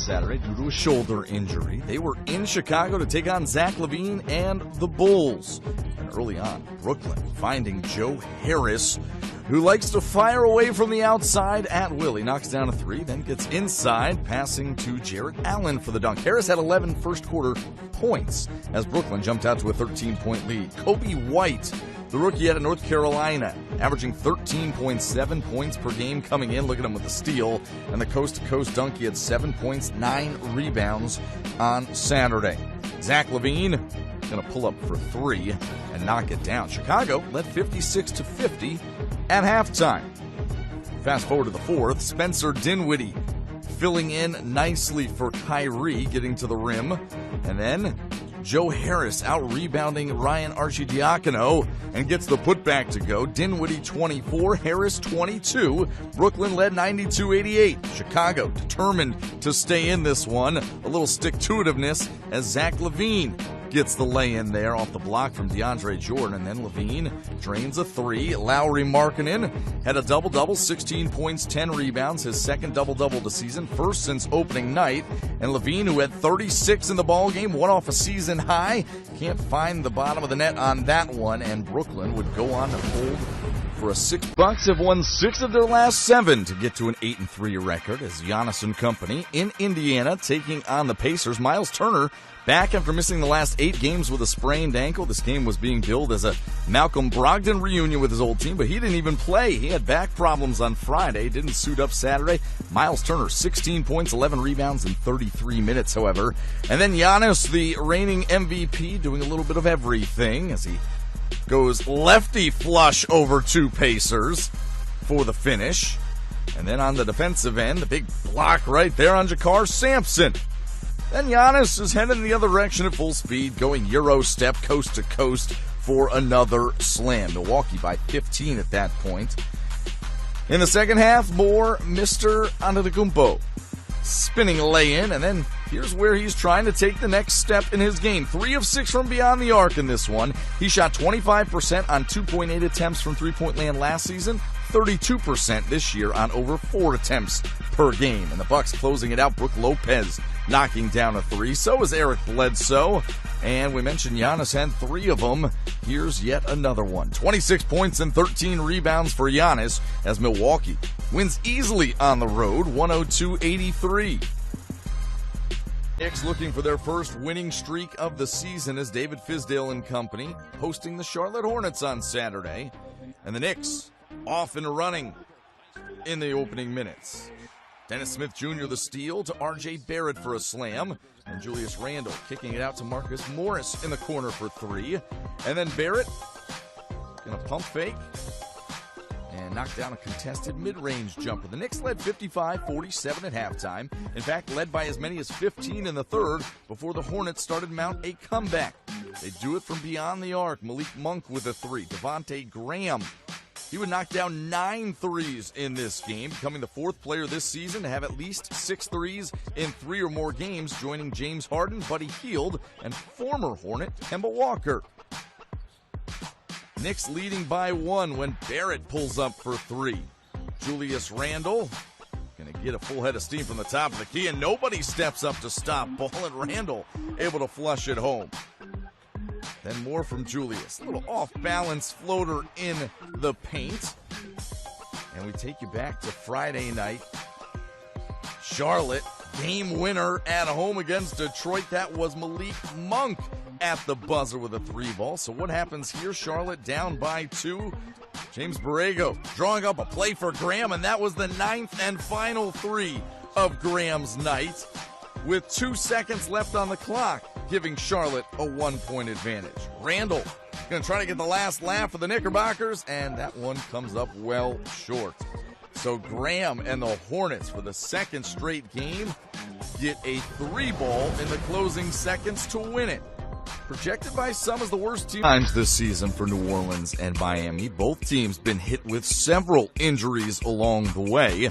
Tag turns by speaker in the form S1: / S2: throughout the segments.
S1: Saturday due to a shoulder injury. They were in Chicago to take on Zach LaVine and the Bulls. And early on, Brooklyn finding Joe Harris, who likes to fire away from the outside at will. He knocks down a three, then gets inside, passing to Jarrett Allen for the dunk. Harris had 11 first-quarter points as Brooklyn jumped out to a 13-point lead. Kobe White, the rookie out of North Carolina, averaging 13.7 points per game coming in. Look at him with the steal. And the coast-to-coast dunk, he had 7 points, 9 rebounds on Saturday. Zach LaVine going to pull up for three and knock it down. Chicago led 56-50 at halftime. Fast forward to the fourth, Spencer Dinwiddie filling in nicely for Kyrie, getting to the rim. And then Joe Harris out-rebounding Ryan Arcidiacono and gets the putback to go. Dinwiddie 24, Harris 22. Brooklyn led 92-88. Chicago determined to stay in this one. A little stick-to-itiveness as Zach LaVine gets the lay-in there off the block from DeAndre Jordan. And then LaVine drains a three. Lauri Markkanen had a double-double, 16 points, 10 rebounds, his second double-double this season, first since opening night. And LaVine, who had 36 in the ballgame, one off a season high, can't find the bottom of the net on that one. And Brooklyn would go on to hold for a $6. Bucks have won 6 of their last 7 to get to an 8-3 record as Giannis and company in Indiana taking on the Pacers. Miles Turner back after missing the last 8 games with a sprained ankle. This game was being billed as a Malcolm Brogdon reunion with his old team, but he didn't even play. He had back problems on Friday, didn't suit up Saturday. Miles Turner, 16 points, 11 rebounds in 33 minutes, however. And then Giannis, the reigning MVP, doing a little bit of everything as he goes lefty flush over 2 Pacers for the finish. And then on the defensive end, the big block right there on Jakar Sampson. Then Giannis is heading in the other direction at full speed, going Euro step coast to coast for another slam. Milwaukee by 15 at that point. In the second half, more Mr. Antetokounmpo. Spinning lay-in, and then here's where he's trying to take the next step in his game. 3 of 6 from beyond the arc in this one. He shot 25% on 2.8 attempts from three-point land last season, 32% this year on over 4 attempts per game. And the Bucks closing it out. Brook Lopez knocking down a 3. So is Eric Bledsoe. And we mentioned Giannis had 3 of them. Here's yet another one. 26 points and 13 rebounds for Giannis as Milwaukee wins easily on the road, 102-83. Knicks looking for their first winning streak of the season as David Fizdale and company hosting the Charlotte Hornets on Saturday. And the Knicks off and running in the opening minutes. Dennis Smith Jr. the steal to R.J. Barrett for a slam. And Julius Randle kicking it out to Marcus Morris in the corner for 3. And then Barrett going to pump fake and knock down a contested mid-range jumper. The Knicks led 55-47 at halftime. In fact, led by as many as 15 in the third before the Hornets started mount a comeback. They do it from beyond the arc. Malik Monk with a 3. Devontae Graham, he would knock down 9 threes in this game, becoming the 4th player this season to have at least 6 threes in 3 or more games, joining James Harden, Buddy Hield, and former Hornet Kemba Walker. Knicks leading by 1 when Barrett pulls up for 3. Julius Randle going to get a full head of steam from the top of the key, and nobody steps up to stop ball, and Randle able to flush it home. Then more from Julius. A little off-balance floater in the paint. And we take you back to Friday night. Charlotte, game winner at home against Detroit. That was Malik Monk at the buzzer with a 3-ball. So what happens here? Charlotte down by 2. James Borrego drawing up a play for Graham, and that was the 9th and final 3 of Graham's night, with 2 seconds left on the clock, giving Charlotte a 1-point advantage. Randle going to try to get the last laugh for the Knickerbockers, and that one comes up well short. So Graham and the Hornets, for the second straight game, get a 3-ball in the closing seconds to win it. Projected by some as the worst team times this season for New Orleans and Miami. Both teams been hit with several injuries along the way.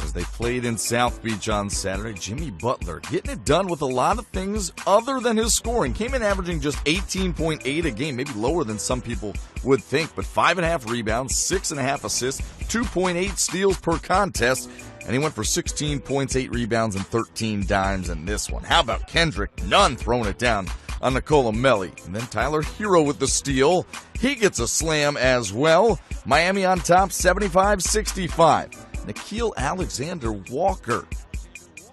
S1: As they played in South Beach on Saturday, Jimmy Butler getting it done with a lot of things other than his scoring. Came in averaging just 18.8 a game, maybe lower than some people would think, but 5.5 rebounds, 6.5 assists, 2.8 steals per contest. and he went for 16 points, 8 rebounds, and 13 dimes in this one. How about Kendrick Nunn throwing it down on Nicola Melli? And then Tyler Hero with the steal. He gets a slam as well. Miami on top, 75-65. Nickeil Alexander-Walker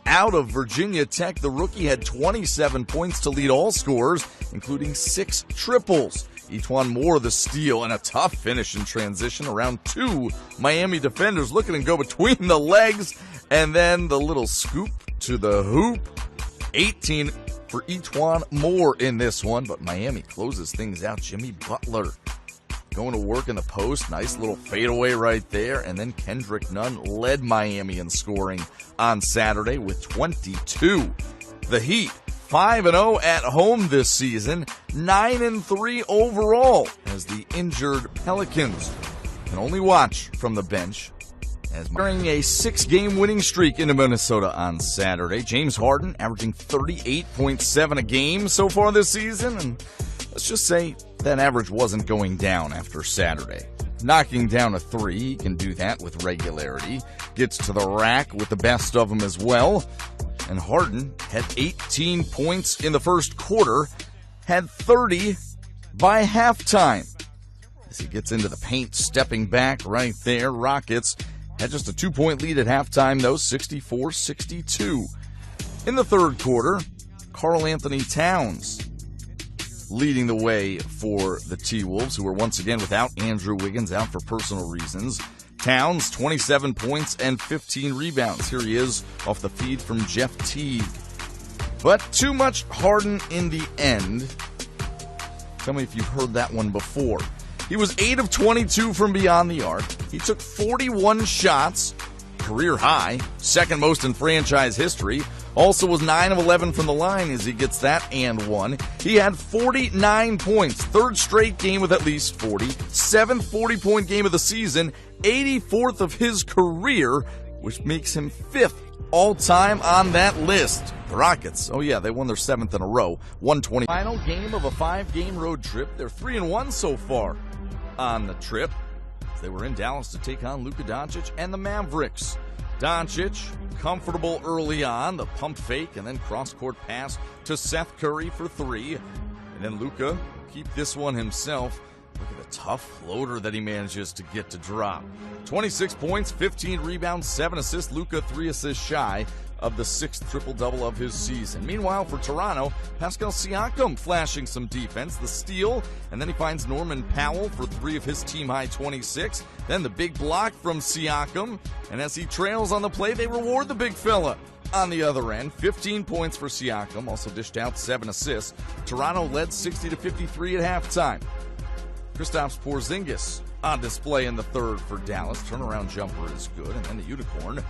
S1: out of Virginia Tech. The rookie had 27 points to lead all scorers, including 6 triples. Etuan Moore the steal and a tough finish in transition around 2 Miami defenders looking to go between the legs, and then the little scoop to the hoop. 18 for Etuan Moore in this one, but Miami closes things out. Jimmy Butler going to work in the post. Nice little fadeaway right there. And then Kendrick Nunn led Miami in scoring on Saturday with 22. The Heat 5-0 at home this season, 9-3 overall, as the injured Pelicans can only watch from the bench. As during a 6-game winning streak into Minnesota on Saturday, James Harden averaging 38.7 a game so far this season, and let's just say that average wasn't going down after Saturday. Knocking down a 3, he can do that with regularity. Gets to the rack with the best of them as well. And Harden had 18 points in the first quarter, had 30 by halftime. As he gets into the paint, stepping back right there, Rockets had just a 2-point lead at halftime, though, 64-62. In the third quarter, Karl Anthony Towns leading the way for the T-Wolves, who were once again without Andrew Wiggins, out for personal reasons. Towns, 27 points and 15 rebounds. Here he is off the feed from Jeff Teague. But too much Harden in the end. Tell me if you've heard that one before. He was 8 of 22 from beyond the arc. He took 41 shots, career high, second most in franchise history. Also was 9 of 11 from the line as he gets that and one. He had 49 points, third straight game with at least 40, seventh 40-point game of the season, 84th of his career, which makes him 5th all-time on that list. The Rockets, oh yeah, they won their 7th in a row, 120. Final game of a 5-game road trip. They're 3-1 so far on the trip. They were in Dallas to take on Luka Doncic and the Mavericks. Doncic, comfortable early on, the pump fake and then cross-court pass to Seth Curry for 3. And then Luka keep this one himself. Look at the tough floater that he manages to get to drop. 26 points, 15 rebounds, 7 assists. Luka 3 assists shy of the 6th triple-double of his season. Meanwhile, for Toronto, Pascal Siakam flashing some defense, the steal, and then he finds Norman Powell for 3 of his team-high 26. Then the big block from Siakam, and as he trails on the play, they reward the big fella. On the other end, 15 points for Siakam, also dished out 7 assists. Toronto led 60-53 at halftime. Kristaps Porzingis on display in the third for Dallas. Turnaround jumper is good, and then the unicorn.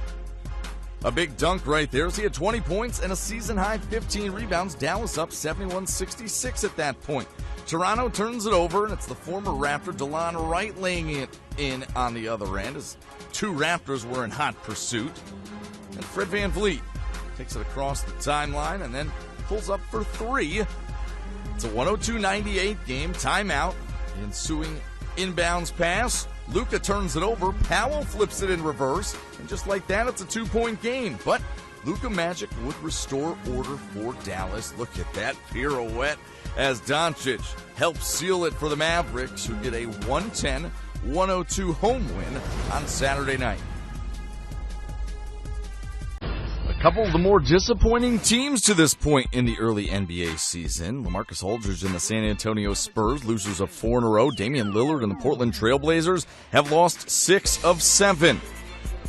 S1: A big dunk right there. So he had 20 points and a season-high 15 rebounds. Dallas up 71-66 at that point. Toronto turns it over, and it's the former Raptor DeLon Wright laying it in on the other end as 2 Raptors were in hot pursuit. And Fred VanVleet takes it across the timeline and then pulls up for 3. It's a 102-98 game. Timeout. The ensuing inbounds pass. Luka turns it over. Powell flips it in reverse. And just like that, it's a 2-point game. But Luka Magic would restore order for Dallas. Look at that pirouette as Doncic helps seal it for the Mavericks, who get a 110-102 home win on Saturday night. A couple of the more disappointing teams to this point in the early NBA season. LaMarcus Aldridge and the San Antonio Spurs, losers of 4 in a row. Damian Lillard and the Portland Trailblazers have lost 6 of 7.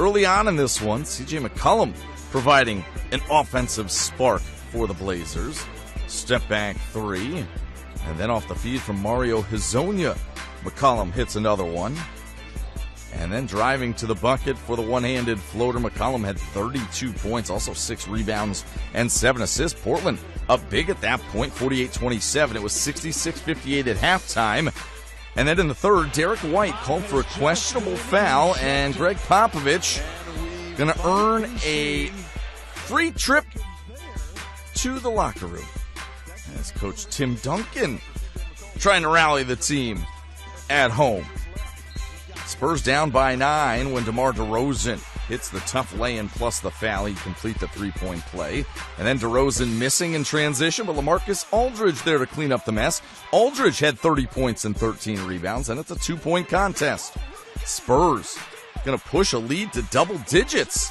S1: Early on in this one, CJ McCollum providing an offensive spark for the Blazers. Step back 3. And then off the feed from Mario Hezonja, McCollum hits another one. And then driving to the bucket for the one-handed floater, McCollum had 32 points, also 6 rebounds and 7 assists. Portland up big at that point, 48-27. It was 66-58 at halftime. And then in the third, Derek White called for a questionable foul, and Greg Popovich going to earn a free trip to the locker room. As Coach Tim Duncan trying to rally the team at home. Spurs down by 9 when DeMar DeRozan hits the tough lay-in plus the foul. He complete the three-point play. And then DeRozan missing in transition, but LaMarcus Aldridge there to clean up the mess. Aldridge had 30 points and 13 rebounds, and it's a 2-point contest. Spurs going to push a lead to double digits.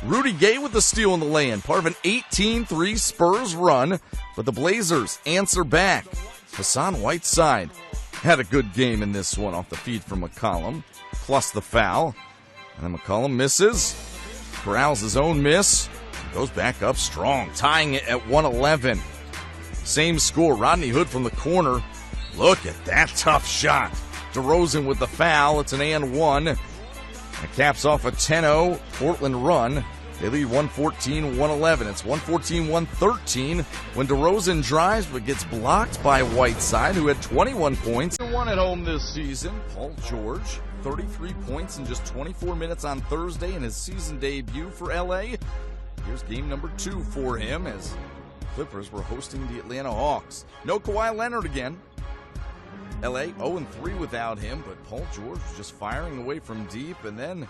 S1: Rudy Gay with the steal in the lay-in, part of an 18-3 Spurs run, but the Blazers answer back. Hassan Whiteside had a good game in this one off the feed from McCollum, plus the foul. And then McCollum misses, corrals his own miss, goes back up strong, tying it at 111. Same score, Rodney Hood from the corner. Look at that tough shot. DeRozan with the foul, it's an and one. It caps off a 10-0 Portland run. They lead 114-111. It's 114-113 when DeRozan drives but gets blocked by Whiteside, who had 21 points. One at home this season, Paul George, 33 points in just 24 minutes on Thursday in his season debut for L.A. Here's game number 2 for him as Clippers were hosting the Atlanta Hawks. No Kawhi Leonard again. L.A. 0-3 without him, but Paul George was just firing away from deep and then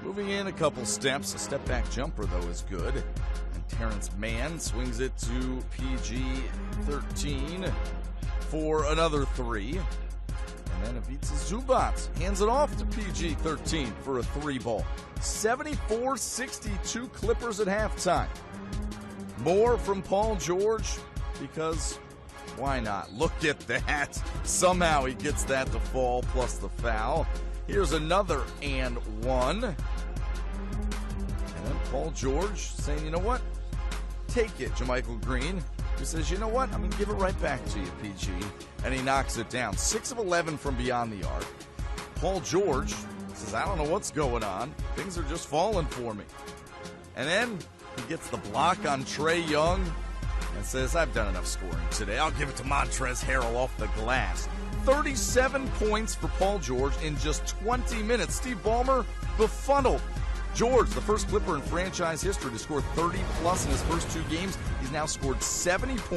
S1: moving in a couple steps. A step-back jumper, though, is good. And Terrence Mann swings it to PG-13 for another 3. And then Ivica Zubac hands it off to PG-13 for a 3-ball. 74-62 Clippers at halftime. More from Paul George because why not? Look at that. Somehow he gets that to fall plus the foul. Here's another and one. And then Paul George saying, you know what? Take it, JaMychal Green. He says, you know what? I'm going to give it right back to you, PG. And he knocks it down. 6 of 11 from beyond the arc. Paul George says, I don't know what's going on. Things are just falling for me. And then he gets the block on Trae Young and says, I've done enough scoring today. I'll give it to Montrezl Harrell off the glass. 37 points for Paul George in just 20 minutes. Steve Ballmer befuddled. George, the first Clipper in franchise history to score 30-plus in his first 2 games. He's now scored 70 points.